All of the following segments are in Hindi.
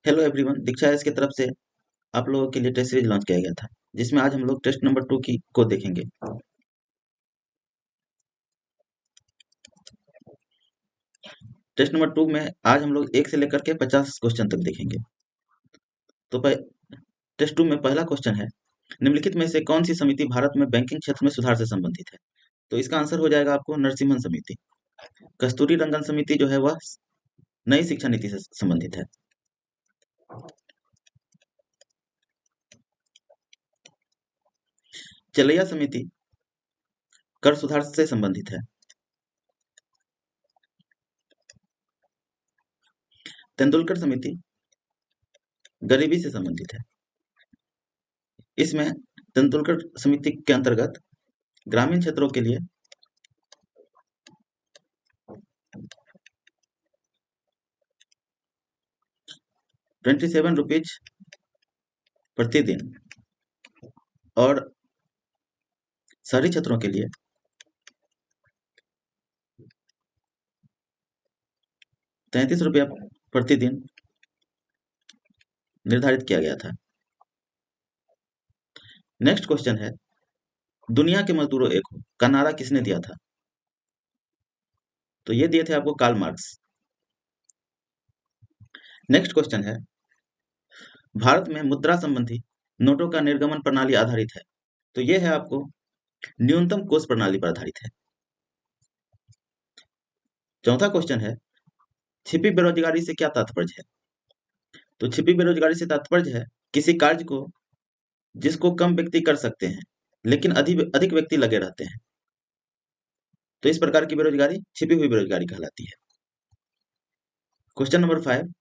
हेलो एवरीवन, दीक्षा एस की तरफ से आप लोगों के लिए टेस्ट सीरीज लॉन्च किया गया था, जिसमें आज हम लोग टेस्ट नंबर 2 की को देखेंगे। टेस्ट नंबर 2 में आज हम लोग 1 से लेकर के 50 क्वेश्चन तक देखेंगे। तो टेस्ट 2 में पहला क्वेश्चन है, निम्नलिखित में से कौन सी समिति भारत में बैंकिंग क्षेत्र में सुधार से संबंधित है? तो इसका आंसर हो जाएगा आपको नरसिम्हन समिति। कस्तूरी रंगन समिति जो है वह नई शिक्षा नीति से संबंधित है। चलैया समिति कर सुधार से संबंधित है। तेंदुलकर समिति गरीबी से संबंधित है। इसमें तेंदुलकर समिति के अंतर्गत ग्रामीण क्षेत्रों के लिए 27 रुपीज प्रतिदिन और शहरी क्षेत्रों के लिए 33 रुपया प्रतिदिन निर्धारित किया गया था। नेक्स्ट क्वेश्चन है, दुनिया के मजदूरों एक हो का नारा किसने दिया था? तो ये दिए थे आपको कार्ल मार्क्स। नेक्स्ट क्वेश्चन है, भारत में मुद्रा संबंधी नोटों का निर्गमन प्रणाली आधारित है। तो ये है आपको न्यूनतम कोष प्रणाली पर आधारित है। चौथा क्वेश्चन है, छिपी बेरोजगारी से क्या तात्पर्य है? तो छिपी बेरोजगारी से तात्पर्य है किसी कार्य को जिसको कम व्यक्ति कर सकते हैं लेकिन अधिक अधिक व्यक्ति लगे रहते हैं, तो इस प्रकार की बेरोजगारी छिपी हुई बेरोजगारी कहलाती है। Question number 5,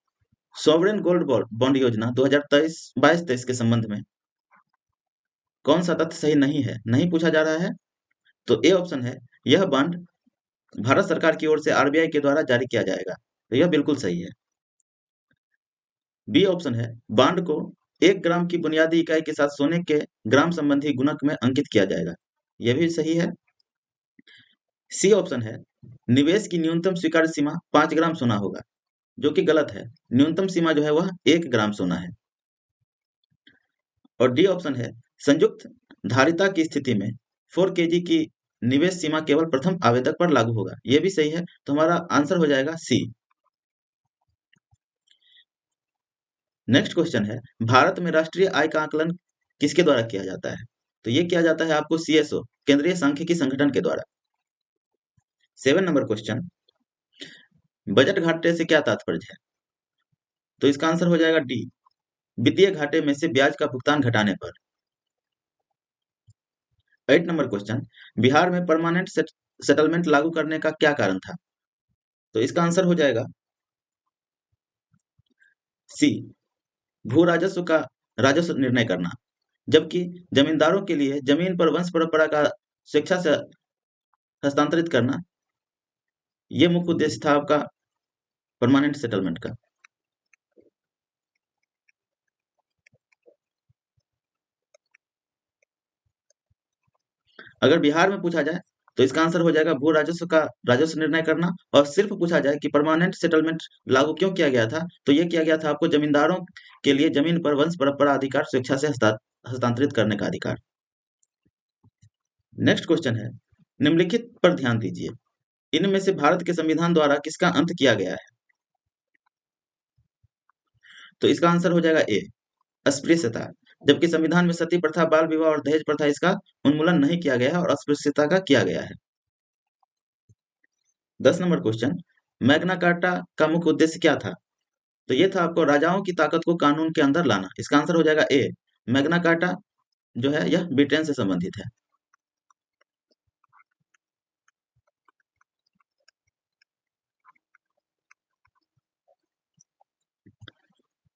sovereign gold bond योजना 2022-23 के संबंध में कौन सा तथ्य सही नहीं है? नहीं पूछा जा रहा है। तो ए ऑप्शन है, यह बॉन्ड भारत सरकार की ओर से आरबीआई के द्वारा जारी किया जाएगा। तो यह बिल्कुल सही है। बी ऑप्शन है, बॉन्ड को 1 ग्राम की बुनियादी इकाई के साथ सोने के ग्राम संबंधी गुणक में अंकित किया जाएगा। यह भी सही है। सी ऑप्शन है, निवेश की न्यूनतम स्वीकार्य सीमा 5 ग्राम सोना होगा, जो कि गलत है। न्यूनतम सीमा जो है वह 1 ग्राम सोना है। और डी ऑप्शन है, संयुक्त धारिता की स्थिति में 4 केजी की निवेश सीमा केवल प्रथम आवेदक पर लागू होगा। यह भी सही है। तो हमारा आंसर हो जाएगा सी। नेक्स्ट क्वेश्चन है, भारत में राष्ट्रीय आय का आकलन किसके द्वारा किया जाता है? तो ये किया जाता है आपको सीएसओ, केंद्रीय सांख्यिकी संगठन के द्वारा। 7 नंबर क्वेश्चन, बजट घाटे से क्या तात्पर्य है? तो इसका आंसर हो जाएगा डी, वित्तीय घाटे में से ब्याज का भुगतान घटाने पर। 8 नंबर क्वेश्चन, बिहार में परमानेंट सेटलमेंट लागू करने का क्या कारण था? तो इसका आंसर हो जाएगा सी, भू राजस्व का राजस्व निर्णय करना, जबकि जमींदारों के लिए जमीन पर वंश परंपरा का स्वेच्छा से हस्तांतरित करना, ये मुख्य उद्देश्य था आपका परमानेंट सेटलमेंट का। अगर बिहार में पूछा जाए तो इसका आंसर हो जाएगा भू राजस्व का राजस्व निर्णय करना। और सिर्फ पूछा जाए कि परमानेंट सेटलमेंट लागू क्यों किया गया था, तो ये किया गया था आपको जमींदारों के लिए जमीन पर वंश परंपरा अधिकार स्वेच्छा से हस्तांतरित करने का अधिकार। नेक्स्ट क्वेश्चन है, निम्नलिखित पर ध्यान दीजिए, इनमें से भारत के संविधान द्वारा किसका अंत किया गया है? तो इसका आंसर हो जाएगा ए, अस्पृश्यता। जबकि संविधान में सती प्रथा, बाल विवाह और दहेज प्रथा इसका उन्मूलन नहीं किया गया है और अस्पृश्यता का किया गया है। 10 नंबर क्वेश्चन, मैग्ना कार्टा का मुख्य उद्देश्य क्या था? तो ये था आपको राजाओं की ताकत को कानून के अंदर लाना। इसका आंसर हो जाएगा ए, मैग्ना कार्टा जो है यह ब्रिटेन से संबंधित है।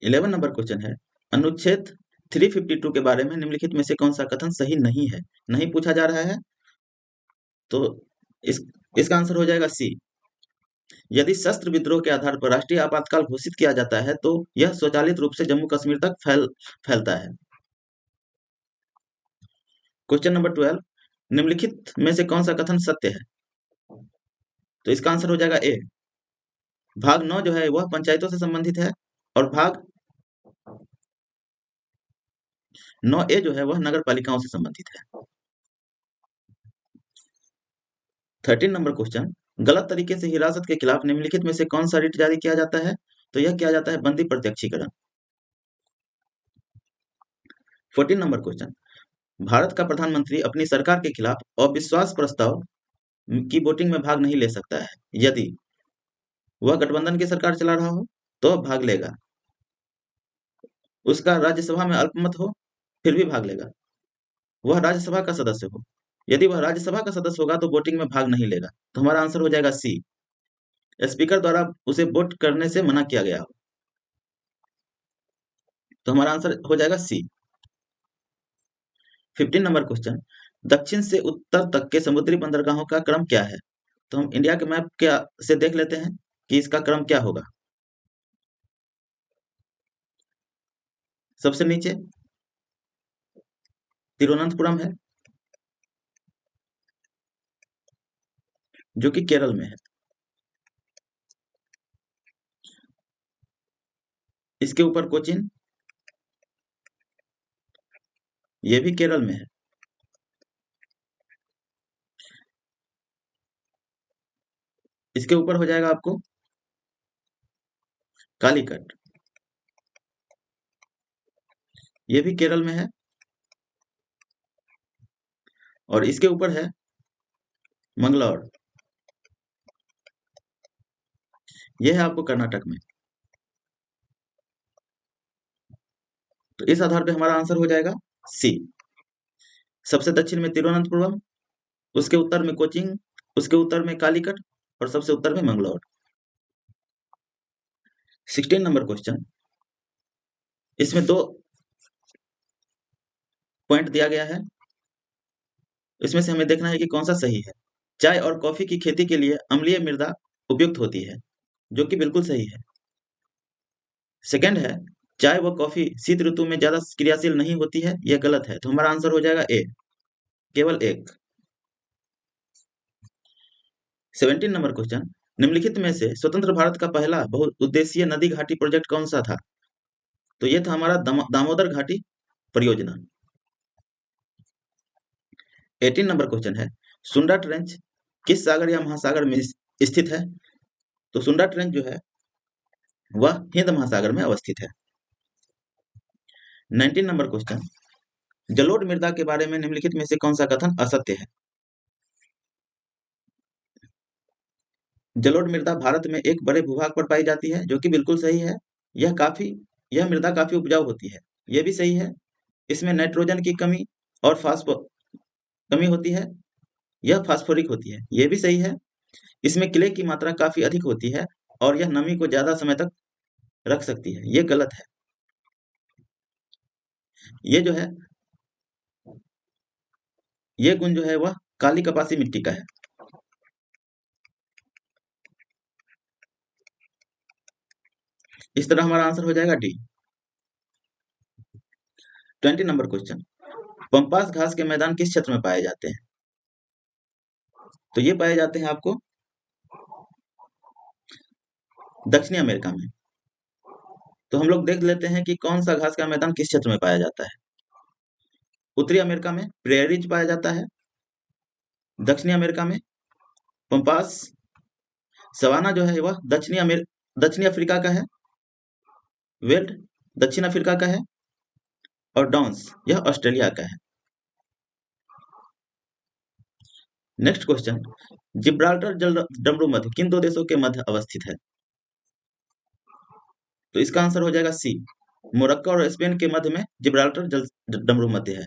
11 नंबर क्वेश्चन है, अनुच्छेद 352 के बारे में निम्नलिखित में से कौन सा कथन सही नहीं है? नहीं पूछा जा रहा है। तो इस इसका आंसर हो जाएगा सी, यदि शस्त्र विद्रोह के आधार पर राष्ट्रीय आपातकाल घोषित किया जाता है तो यह स्वचालित रूप से जम्मू कश्मीर तक फैलता है। क्वेश्चन नंबर 12, निम्नलिखित में से कौन सा कथन सत्य है? तो इसका आंसर हो जाएगा ए, भाग 9 जो है वह पंचायतों से संबंधित है और भाग 9A जो है वह नगर पालिकाओं से संबंधित है। 13 नंबर क्वेश्चन, गलत तरीके से हिरासत के खिलाफ निम्नलिखित में से कौन सा रिट जारी किया जाता है? तो यह किया जाता है बंदी प्रत्यक्षीकरण। 14 नंबर क्वेश्चन, भारत का प्रधानमंत्री अपनी सरकार के खिलाफ अविश्वास प्रस्ताव की वोटिंग में भाग नहीं ले सकता है यदि वह गठबंधन की सरकार चला रहा हो तो भाग लेगा, उसका राज्यसभा में अल्पमत हो फिर भी भाग लेगा, वह राज्यसभा का सदस्य हो। यदि वह राज्यसभा का सदस्य होगा तो वोटिंग में भाग नहीं लेगा। तो हमारा आंसर हो जाएगा सी, स्पीकर द्वारा उसे वोट करने से मना किया गया हो। तो हमारा आंसर हो जाएगा सी। 15 नंबर क्वेश्चन, दक्षिण से उत्तर तक के समुद्री बंदरगाहों का क्रम क्या है? तो हम इंडिया के मैप क्या से देख लेते हैं कि इसका क्रम क्या होगा। सबसे नीचे तिरुवनंतपुरम है जो कि केरल में है। इसके ऊपर कोचीन, ये भी केरल में है। इसके ऊपर हो जाएगा आपको कालीकट, ये भी केरल में है। और इसके ऊपर है मंगलौर, ये है आपको कर्नाटक में। तो इस आधार पे हमारा आंसर हो जाएगा सी। सबसे दक्षिण में तिरुवनंतपुरम, उसके उत्तर में कोचीन, उसके उत्तर में कालीकट और सबसे उत्तर में मंगलौर। 16 नंबर क्वेश्चन, इसमें 2 पॉइंट दिया गया है, इसमें से हमें देखना है कि कौन सा सही है। चाय और कॉफी की खेती के लिए अम्लीय मृदा उपयुक्त होती है, जो कि बिल्कुल सही है। सेकंड है, चाय व कॉफी शीत ऋतु में ज्यादा क्रियाशील नहीं होती है, यह गलत है। तो हमारा आंसर हो जाएगा ए, केवल एक। 17 नंबर क्वेश्चन, निम्नलिखित में से स्वतंत्र भारत का पहला बहुउद्देशीय नदी घाटी प्रोजेक्ट कौन सा था? तो यह था हमारा दामोदर घाटी परियोजना। 18 नंबर क्वेश्चन है, सुंडा ट्रेंच किस सागर या महासागर में स्थित है? तो सुंडा ट्रेंच जो है वह हिंद महासागर में अवस्थित है। 19 नंबर क्वेश्चन, जलोढ़ मृदा के बारे में निम्नलिखित में से कौन सा कथन असत्य है? जलोढ़ मृदा भारत में एक बड़े भूभाग पर पाई जाती है, जो कि बिल्कुल सही है। यह मृदा काफी उपजाऊ होती है, यह भी सही है। इसमें नाइट्रोजन की कमी और कमी होती है, यह फास्फोरिक होती है, यह भी सही है। इसमें क्ले की मात्रा काफी अधिक होती है और यह नमी को ज्यादा समय तक रख सकती है, यह गलत है। ये जो है ये गुण जो है वह काली कपासी मिट्टी का है। इस तरह हमारा आंसर हो जाएगा डी। 20 नंबर क्वेश्चन, पंपास घास के मैदान किस क्षेत्र में पाए जाते हैं? तो ये पाए जाते हैं आपको दक्षिणी अमेरिका में। तो हम लोग देख लेते हैं कि कौन सा घास का मैदान किस क्षेत्र में पाया जाता है। उत्तरी अमेरिका में प्रेयरीज पाया जाता है, दक्षिणी अमेरिका में पंपास, सवाना जो है वह दक्षिणी अफ्रीका का है, वेल्ड दक्षिण अफ्रीका का है और डाउन्स यह ऑस्ट्रेलिया का है। नेक्स्ट क्वेश्चन, जिब्राल्टर जल डमरू मध्य किन 2 देशों के मध्य अवस्थित है? तो इसका आंसर हो जाएगा सी, मोरक्को और स्पेन के मध्य में जिब्राल्टर जल डमरू मध्य है।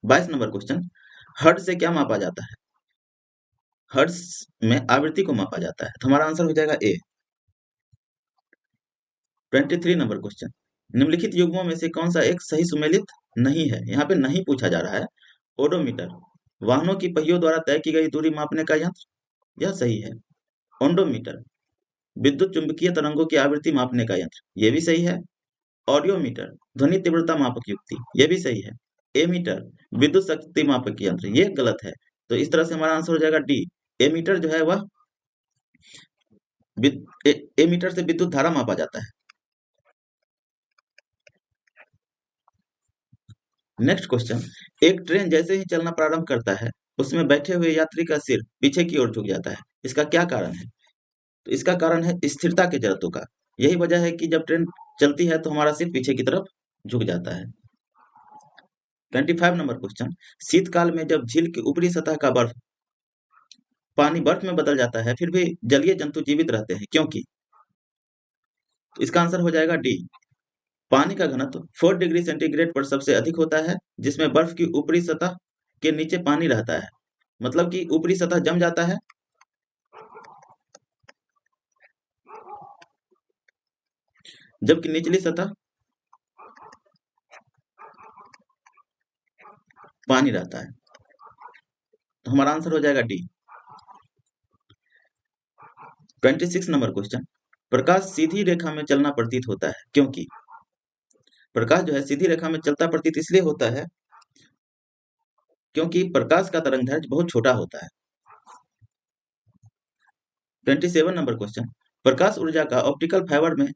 22 नंबर क्वेश्चन, हर्ट्ज से क्या मापा जाता है? हर्ट्ज में आवृत्ति को मापा जाता है। तो हमारा आंसर हो जाएगा ए। 23 नंबर क्वेश्चन, निम्नलिखित युग्मों में से कौन सा एक सही सुमेलित नहीं है? यहाँ पे नहीं पूछा जा रहा है। ओडोमीटर वाहनों की पहियों द्वारा तय की गई दूरी मापने का यंत्र, यह सही है। ओंडोमीटर विद्युत चुंबकीय तरंगों की आवृत्ति मापने का यंत्र, ये भी सही है। ऑडियोमीटर ध्वनि तीव्रता मापक युक्ति, ये भी सही है। एमीटर विद्युत शक्ति मापक यंत्र, ये गलत है। तो इस तरह से हमारा आंसर हो जाएगा डी। एमीटर जो है वह एमीटर से विद्युत धारा मापा जाता है। नेक्स्ट क्वेश्चन, एक ट्रेन जैसे ही चलना प्रारंभ करता है उसमें बैठे हुए यात्री का सिर पीछे की ओर झुक जाता है, इसका क्या कारण है? तो इसका कारण है स्थिरता के जड़त्व का। यही वजह है कि जब ट्रेन चलती है तो हमारा सिर पीछे की तरफ झुक जाता है। 25 नंबर क्वेश्चन, शीतकाल में जब झील की ऊपरी सतह का बर्फ पानी बर्फ में बदल जाता है फिर भी जलीय जंतु जीवित रहते हैं, क्योंकि? तो इसका आंसर हो जाएगा डी। पानी का घनत्व 4 डिग्री सेंटीग्रेड पर सबसे अधिक होता है, जिसमें बर्फ की ऊपरी सतह के नीचे पानी रहता है। मतलब कि ऊपरी सतह जम जाता है, जबकि निचली सतह पानी रहता है। तो हमारा आंसर हो जाएगा डी। 26 नंबर क्वेश्चन, प्रकाश सीधी रेखा में चलना प्रतीत होता है, क्योंकि? प्रकाश जो है सीधी रेखा में चलता प्रतीत इसलिए होता है क्योंकि प्रकाश का तरंगदैर्घ्य बहुत छोटा होता है। 27 नंबर क्वेश्चन, प्रकाश ऊर्जा का ऑप्टिकल फाइबर में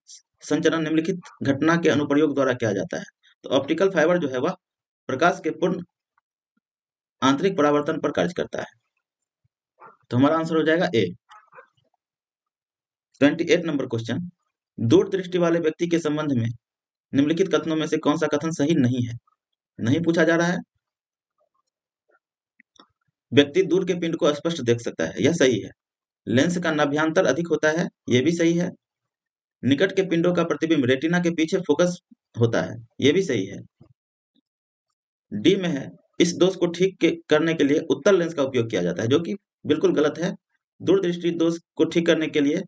संचरण निम्नलिखित घटना के अनुप्रयोग द्वारा किया जाता है। तो ऑप्टिकल फाइबर जो है वह प्रकाश के पूर्ण आंतरिक परावर्तन पर कार्य करता है। तो हमारा आंसर हो जाएगा ए। 28 नंबर क्वेश्चन, दूरदृष्टि वाले व्यक्ति के संबंध में निम्नलिखित कथनों में से कौन सा कथन सही नहीं है? नहीं पूछा जा रहा है। व्यक्ति दूर के पिंड को स्पष्ट देख सकता है, यह सही है। लेंस का नाभ्यांतर अधिक होता है, यह भी सही है। निकट के पिंडों का प्रतिबिंब रेटिना के पीछे फोकस होता है, यह भी सही है। डी में है, इस दोष को करने के लिए उत्तल लेंस का उपयोग किया जाता है, जो कि बिल्कुल गलत है। दूरदृष्टि दोष को ठीक करने के लिए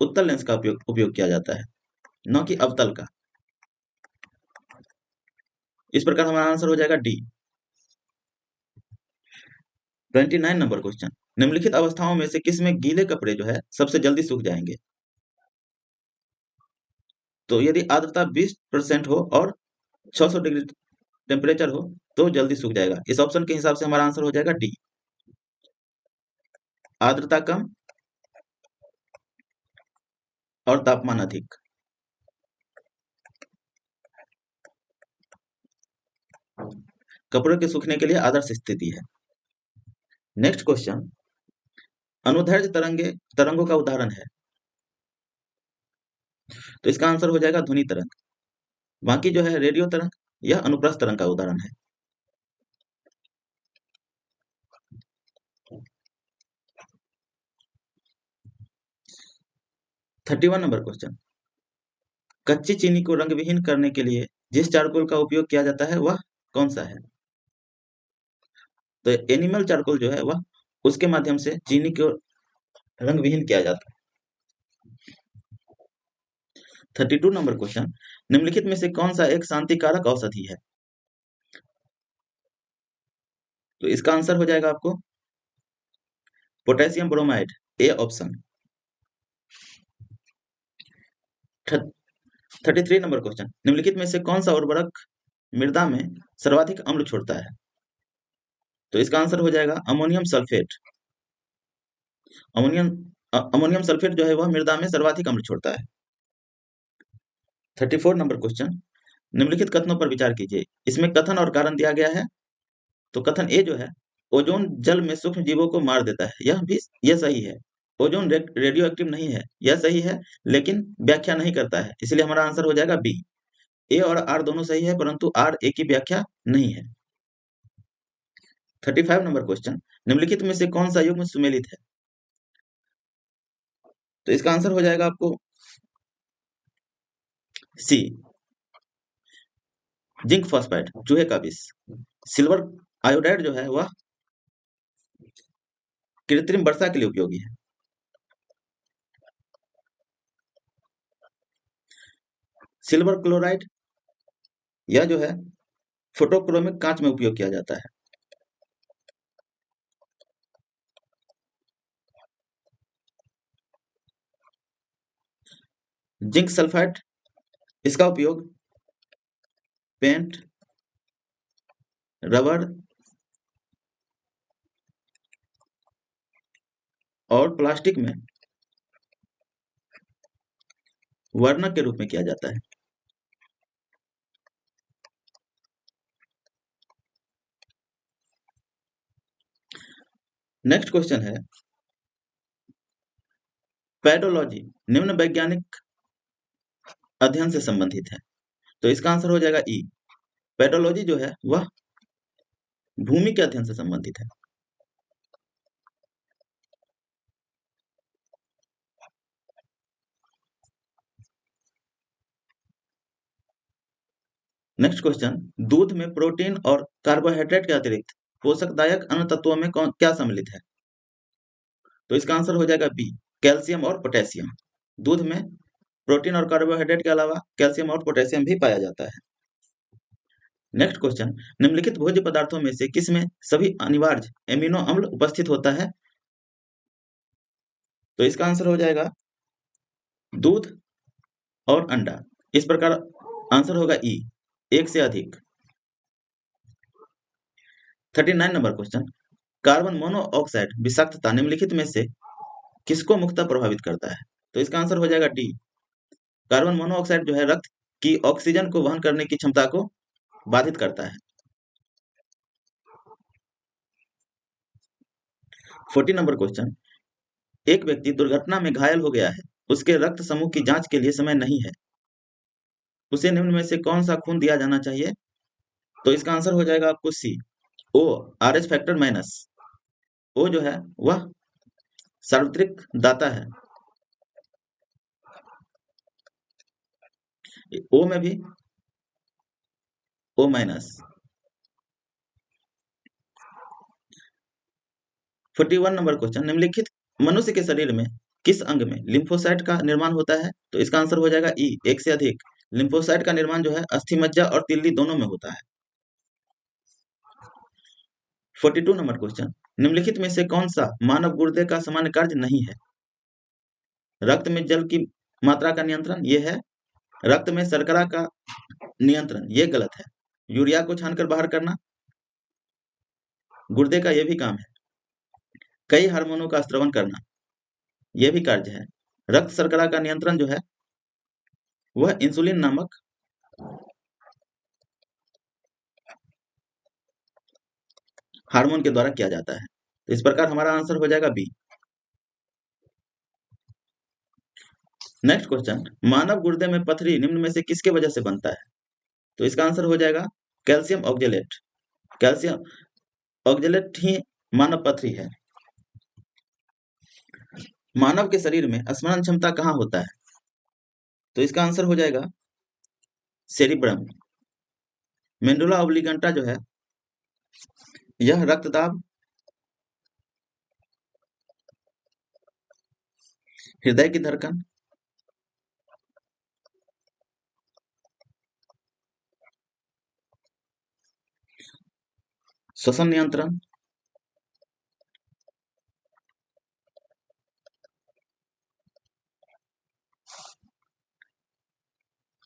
उत्तल लेंस का उपयोग किया जाता है, न कि अवतल का। इस प्रकार हमारा आंसर हो जाएगा डी। 29 नंबर क्वेश्चन, निम्नलिखित अवस्थाओं में से किस में गीले कपड़े जो है सबसे जल्दी सूख जाएंगे? तो यदि आर्द्रता 20% हो और 600 डिग्री टेम्परेचर हो तो जल्दी सूख जाएगा। इस ऑप्शन के हिसाब से हमारा आंसर हो जाएगा डी। आर्द्रता कम और तापमान अधिक। कपड़ों के सूखने के लिए आदर्श स्थिति है। नेक्स्ट क्वेश्चन, अनुदैर्घ्य तरंगों का उदाहरण है। तो इसका आंसर हो जाएगा ध्वनि तरंग। बाकी जो है रेडियो तरंग, यह अनुप्रस्थ तरंग का उदाहरण है। 31 नंबर क्वेश्चन, कच्ची चीनी को रंग विहीन करने के लिए जिस चारकोल का उपयोग किया जाता है वह कौन सा है? तो एनिमल चारकोल जो है वह उसके माध्यम से चीनी को रंग विहीन किया जाता है। 32 नंबर क्वेश्चन, निम्नलिखित में से कौन सा एक शांतिकारक औषधि है? तो इसका आंसर हो जाएगा आपको potassium bromide, A option. 33 number question, निम्नलिखित में से कौन सा उर्वरक मृदा में सर्वाधिक अम्ल छोड़ता है? तो इसका आंसर हो जाएगा ammonium sulphate. Ammonium ammonium sulphate जो है वह मृदा में सर्वाधिक अम्ल छोड़ता है। 34 नंबर क्वेश्चन, निम्नलिखित कथनों पर विचार कीजिए। इसमें कथन और कारण दिया गया है। तो कथन ए जो है, ओजोन जल में सूक्ष्म जीवों को मार देता है, यह सही है। ओजोन रेडियो एक्टिव नहीं है, यह सही है, लेकिन व्याख्या नहीं करता है, इसलिए हमारा आंसर हो जाएगा बी। ए और आर दोनों सही है, परंतु आर ए की व्याख्या नहीं है। 35 नंबर क्वेश्चन, निम्नलिखित में से कौन सा युग्म सुमेलित है? तो इसका आंसर हो जाएगा आपको सी, जिंक फॉस्फेट, चूहे का विष। सिल्वर आयोडाइड जो है वह कृत्रिम वर्षा के लिए उपयोगी है। सिल्वर क्लोराइड यह जो है फोटोक्रोमिक कांच में उपयोग किया जाता है। जिंक सल्फाइड, इसका उपयोग पेंट, रबर और प्लास्टिक में वर्णक के रूप में किया जाता है। नेक्स्ट क्वेश्चन है, पैडोलॉजी निम्न वैज्ञानिक अध्ययन से संबंधित है। तो इसका आंसर हो जाएगा ई। पैडोलॉजी जो है वह भूमि के अध्ययन से संबंधित है। नेक्स्ट क्वेश्चन, दूध में प्रोटीन और कार्बोहाइड्रेट के अतिरिक्त पोषकदायक अन्य तत्वों में कौन क्या सम्मिलित है? तो इसका आंसर हो जाएगा बी, कैल्शियम और पोटेशियम। दूध में प्रोटीन और कार्बोहाइड्रेट के अलावा कैल्शियम और पोटेशियम भी पाया जाता है। नेक्स्ट क्वेश्चन, निम्नलिखित भोज्य पदार्थों में से किसमें सभी अनिवार्य एमिनो अम्ल उपस्थित होता है? तो इसका आंसर हो जाएगा दूध और अंडा। इस प्रकार आंसर होगा ई, एक से अधिक। 39 नंबर क्वेश्चन, कार्बन मोनोऑक्साइड विषाक्तता निम्नलिखित में से किसको मुख्यतः प्रभावित करता है? तो इसका आंसर हो जाएगा डी, कार्बन मोनोऑक्साइड जो है रक्त की ऑक्सीजन को वहन करने की क्षमता को बाधित करता है। 40 नंबर क्वेश्चन, एक व्यक्ति दुर्घटना में घायल हो गया है, उसके रक्त समूह की जांच के लिए समय नहीं है, उसे निम्न में से कौन सा खून दिया जाना चाहिए? तो इसका आंसर हो जाएगा आपको सी, ओ, आरएच फैक्टर माइनस। ओ जो है वह सार्वत्रिक दाता है। ओ में भी ओ माइनस। 41 नंबर क्वेश्चन, निम्नलिखित मनुष्य के शरीर में किस अंग में लिम्फोसाइट का निर्माण होता है? तो इसका आंसर हो जाएगा ई, एक से अधिक। लिम्फोसाइट का निर्माण जो है अस्थि मज्जा और तिल्ली दोनों में होता है। 42 नंबर क्वेश्चन, निम्नलिखित में से कौन सा मानव गुर्दे का सामान्य कार्य नहीं है? रक्त में जल की मात्रा का नियंत्रण ये है, रक्त में शर्करा का नियंत्रण ये गलत है, यूरिया को छानकर बाहर करना गुर्दे का ये भी काम है, कई हार्मोनों का स्त्रवण करना ये भी कार्य है, रक्त शर्करा का नियंत्रण जो है वह इंसुलिन नामक हार्मोन के द्वारा किया जाता है। तो इस प्रकार हमारा आंसर हो जाएगा बी। नेक्स्ट क्वेश्चन, मानव गुर्दे में पथरी निम्न में से किसके वजह से बनता है? तो इसका आंसर हो जाएगा कैल्शियम ऑक्जेलेट। कैल्शियम ऑक्जेलेट ही मानव पथरी है। मानव के शरीर में स्मरण क्षमता कहाँ होता है? तो इसका आंसर हो जाएगा सेरिब्रम। मेंडुला ऑब्लिगेंटा जो है यह रक्तदाब, हृदय की धड़कन, श्वसन नियंत्रण,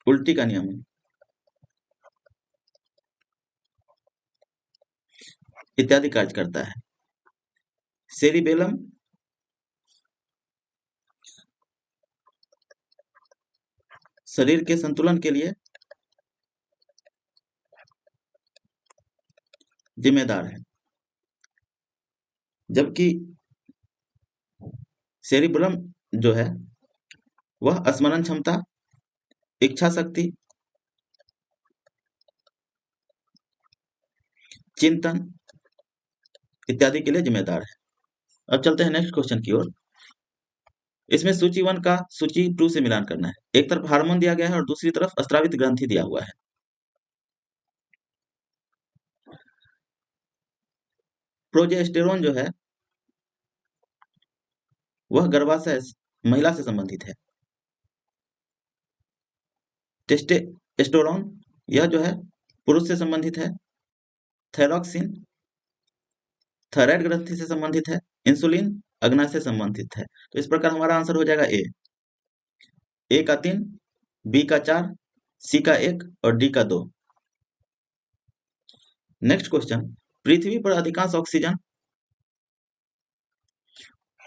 उल्टी का नियमन इत्यादि कार्य करता है। सेरिबेलम शरीर के संतुलन के लिए जिम्मेदार है, जबकि सेरिब्रम जो है वह स्मरण क्षमता, इच्छा शक्ति, चिंतन इत्यादि के लिए जिम्मेदार है। अब चलते हैं नेक्स्ट क्वेश्चन की ओर। इसमें सूची 1 का सूची 2 से मिलान करना है। एक तरफ हार्मोन दिया गया है और दूसरी तरफ स्रावित ग्रंथि दिया हुआ है। प्रोजेस्टेरोन जो है वह गर्भाशय महिला से संबंधित है। टेस्टोस्टेरोन यह जो है पुरुष से संबंधित है। थायरॉक्सिन थायराइड ग्रंथि से संबंधित है। इंसुलिन अग्नाशय से संबंधित है। तो इस प्रकार हमारा आंसर हो जाएगा ए का 3, बी का 4, सी का 1 और डी का 2। नेक्स्ट क्वेश्चन, पृथ्वी पर अधिकांश ऑक्सीजन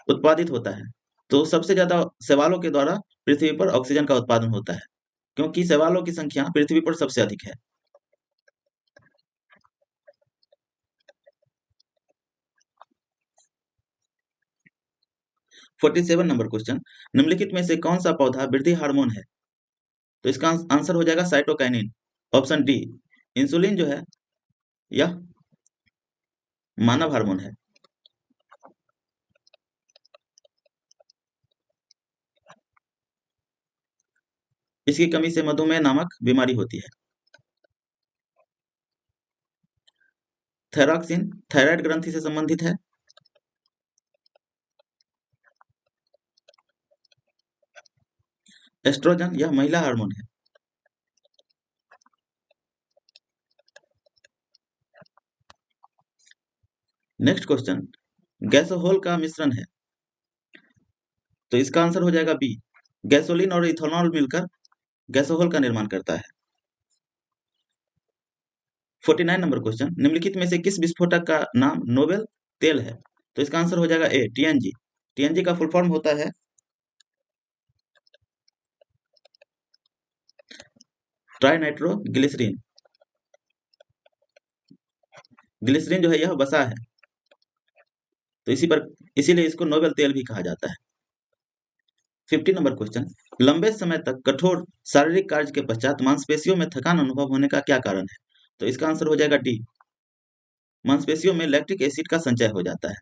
उत्पादित होता है, तो सबसे ज्यादा शैवालों के द्वारा पृथ्वी पर ऑक्सीजन का उत्पादन होता है, क्योंकि शैवालों की संख्या पृथ्वी पर सबसे अधिक है। 47 नंबर क्वेश्चन, निम्नलिखित में से कौन सा पौधा वृद्धि हार्मोन है? तो इसका आंसर हो जाएगा साइटोकाइनिन। ऑप्शन डी, इंसुलिन जो है यह मानव हार्मोन है। इसकी कमी से मधुमेह नामक बीमारी होती है। थायरॉक्सिन थायराइड ग्रंथि से संबंधित है। एस्ट्रोजन यह महिला हार्मोन है। नेक्स्ट क्वेश्चन, गैसोहोल का मिश्रण है। तो इसका आंसर हो जाएगा बी, गैसोलीन और इथेनॉल मिलकर गैसोहोल का निर्माण करता है। 49 नंबर क्वेश्चन, निम्नलिखित में से किस विस्फोटक का नाम नोबेल तेल है? तो इसका आंसर हो जाएगा ए, टीएनजी। टीएनजी का फुल फॉर्म होता है ट्राई नाइट्रो ग्लिसरीन। ग्लिसरीन जो है यह वसा है, तो इसीलिए इसको नोबेल तेल भी कहा जाता है। 50 नंबर क्वेश्चन, लंबे समय तक कठोर शारीरिक कार्य के पश्चात मांसपेशियों में थकान अनुभव होने का क्या कारण है? तो इसका आंसर हो जाएगा डी, मांसपेशियों में लैक्टिक एसिड का संचय हो जाता है।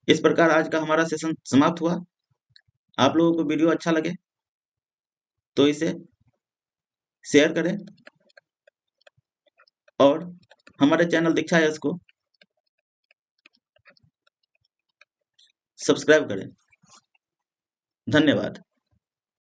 इस प्रकार आज का हमारा सेशन समाप्त हुआ। आप लोगों को वीडियो अच्छा लगे तो इसे शेयर करें और हमारे चैनल दीक्षा यश को सब्सक्राइब करें। धन्यवाद।